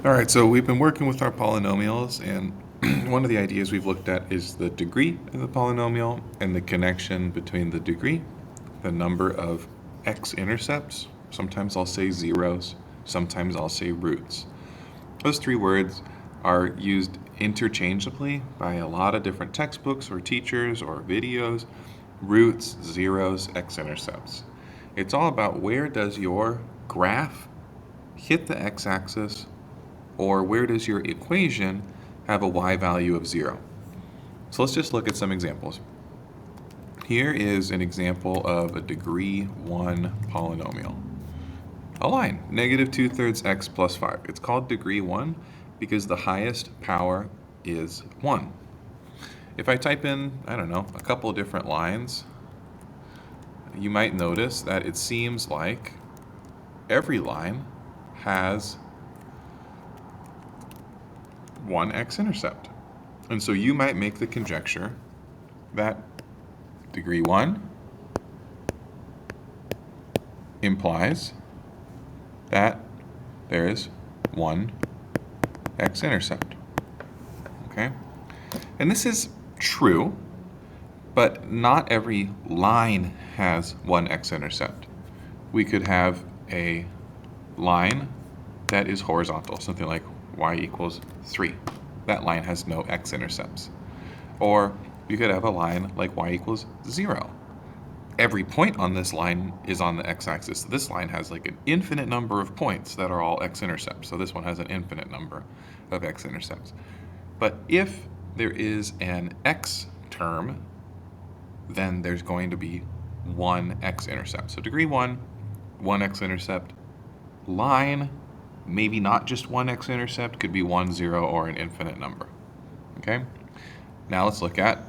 All right, so we've been working with our polynomials, and one of the ideas we've looked at is the degree of the polynomial and the connection between the degree, the number of x-intercepts. Sometimes I'll say zeros, sometimes I'll say roots. Those three words are used interchangeably by a lot of different textbooks or teachers or videos. Roots, zeros, x-intercepts. It's all about where does your graph hit the x-axis, or where does your equation have a y value of 0? So let's just look at some examples. Here is an example of a degree 1 polynomial. A line, negative 2/3 x plus 5. It's called degree 1 because the highest power is 1. If I type in, I don't know, a couple of different lines, you might notice that it seems like every line has one x-intercept. And so you might make the conjecture that degree 1 implies that there is one x-intercept. Okay? And this is true, but not every line has one x-intercept. We could have a line that is horizontal, something like y equals 3. That line has no x-intercepts. Or you could have a line like y equals 0. Every point on this line is on the x-axis. This line has like an infinite number of points that are all x-intercepts. So this one has an infinite number of x-intercepts. But if there is an x term, then there's going to be one x-intercept. So degree 1, one x-intercept. Line, maybe not just one x-intercept, could be 1, 0, or an infinite number. Okay? Now let's look at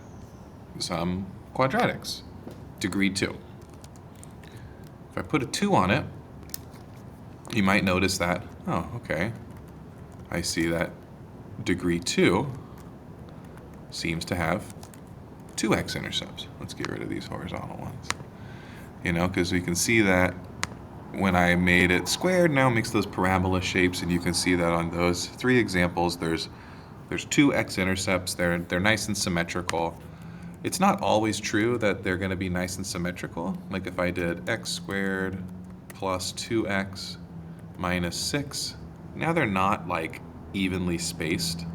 some quadratics. Degree 2. If I put a 2 on it, you might notice that, oh, okay, I see that degree 2 seems to have 2 x-intercepts. Let's get rid of these horizontal ones. You know, because we can see that when I made it squared, now it makes those parabola shapes, and you can see that on those 3 examples, there's 2 x-intercepts. They're nice and symmetrical. It's not always true that they're going to be nice and symmetrical. Like if I did x squared plus 2x minus 6, now they're not like evenly spaced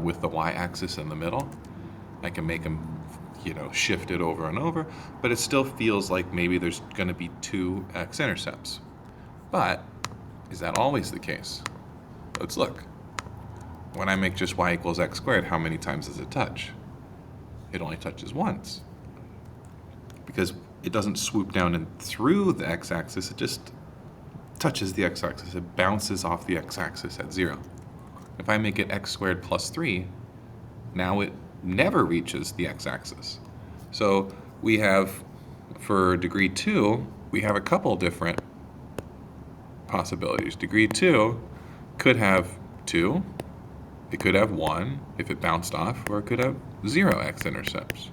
with the y-axis in the middle. I can make them, shifted over and over, but it still feels like maybe there's going to be 2 x-intercepts. But is that always the case? Let's look. When I make just y equals x squared, how many times does it touch? It only touches once, because it doesn't swoop down and through the x-axis, it just touches the x-axis. It bounces off the x-axis at 0. If I make it x squared plus 3, now it never reaches the x-axis. So we have, for degree 2, we have a couple different possibilities. Degree 2 could have 2, it could have 1 if it bounced off, or it could have 0 x-intercepts.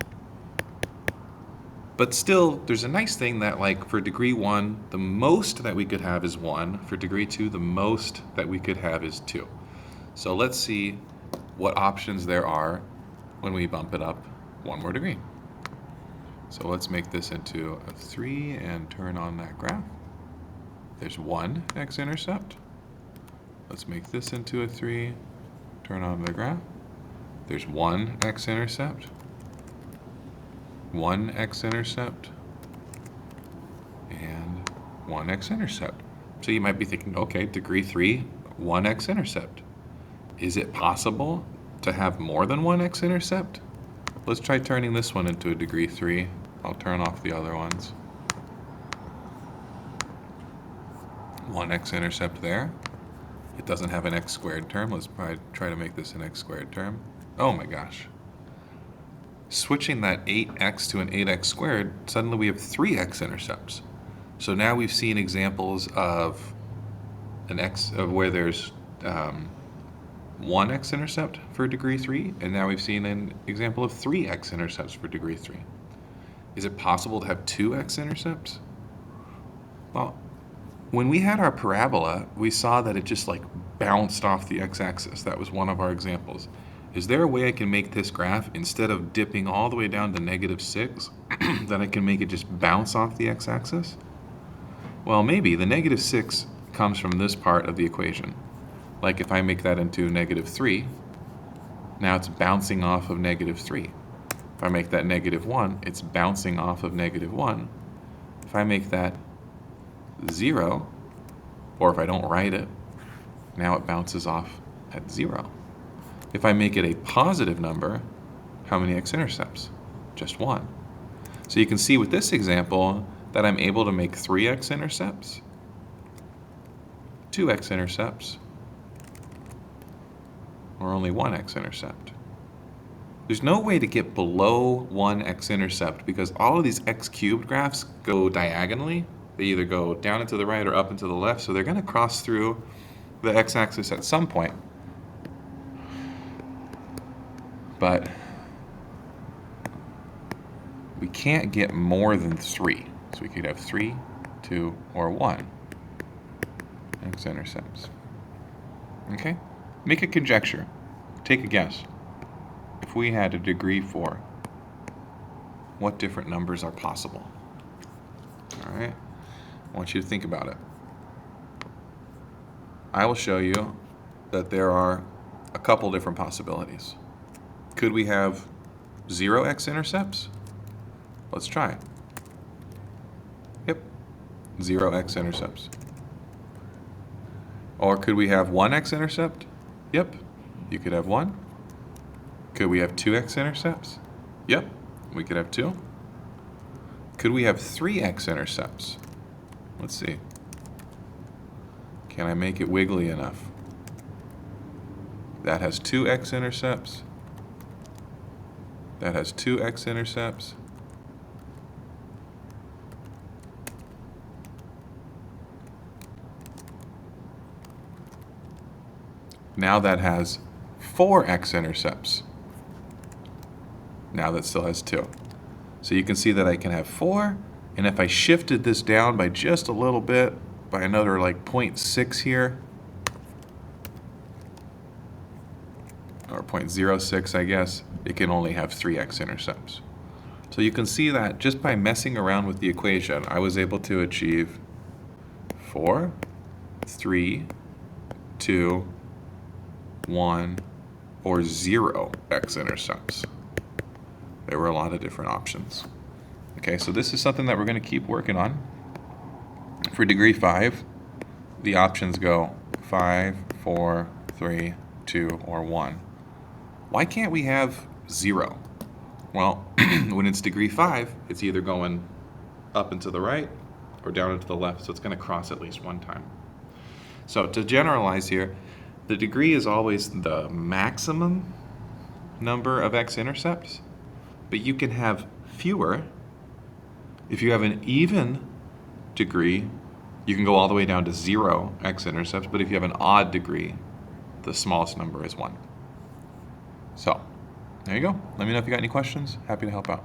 But still, there's a nice thing that, like, for degree 1, the most that we could have is 1. For degree 2, the most that we could have is 2. So let's see what options there are when we bump it up one more degree. So let's make this into a 3 and turn on that graph. There's 1 x-intercept. Let's make this into a 3, turn on the graph. There's 1 x-intercept, 1 x-intercept, and 1 x-intercept. So you might be thinking, okay, degree 3, 1 x-intercept. Is it possible to have more than 1 x-intercept? Let's try turning this one into a degree 3. I'll turn off the other ones. 1 x-intercept there. It doesn't have an x squared term. Let's probably try to make this an x squared term. Oh my gosh. Switching that 8x to an 8x squared, suddenly we have 3 x-intercepts. So now we've seen examples of where there's 1 x-intercept for degree 3, and now we've seen an example of 3 x-intercepts for degree 3. Is it possible to have 2 x-intercepts? Well, when we had our parabola, we saw that it just like bounced off the x-axis. That was one of our examples. Is there a way I can make this graph, instead of dipping all the way down to -6, that I can make it just bounce off the x-axis? Well, maybe. The -6 comes from this part of the equation. Like if I make that into -3, now it's bouncing off of -3. If I make that -1, it's bouncing off of -1. If I make that 0, or if I don't write it, now it bounces off at 0. If I make it a positive number, how many x-intercepts? Just 1. So you can see with this example that I'm able to make 3 x-intercepts, 2 x-intercepts, or only 1 x-intercept. There's no way to get below 1 x-intercept because all of these x-cubed graphs go diagonally. They either go down and to the right or up and to the left, so they're going to cross through the x-axis at some point. But we can't get more than 3. So we could have 3, 2, or 1 x-intercepts. Okay? Make a conjecture. Take a guess. If we had a degree 4, what different numbers are possible? All right? I want you to think about it. I will show you that there are a couple different possibilities. Could we have 0 x-intercepts? Let's try. Yep, 0 x-intercepts. Or could we have 1 x-intercept? Yep, you could have 1. Could we have 2 x-intercepts? Yep, we could have 2. Could we have 3 x-intercepts? Let's see. Can I make it wiggly enough? That has 2 x-intercepts. That has 2 x-intercepts. Now that has 4 x-intercepts. Now that still has 2. So you can see that I can have 4, and if I shifted this down by just a little bit, by another like 0.6 here, or 0.06 I guess, it can only have 3 x-intercepts. So you can see that just by messing around with the equation, I was able to achieve 4, 3, 2, 1, or 0 x-intercepts. There were a lot of different options. Okay, so this is something that we're going to keep working on. For degree 5, the options go 5, 4, 3, 2, or 1. Why can't we have 0? Well, when it's degree 5, it's either going up and to the right or down and to the left, so it's going to cross at least one time. So to generalize here, the degree is always the maximum number of x-intercepts, but you can have fewer. If you have an even degree, you can go all the way down to 0 x-intercepts, but if you have an odd degree, the smallest number is 1. So, there you go. Let me know if you got any questions. Happy to help out.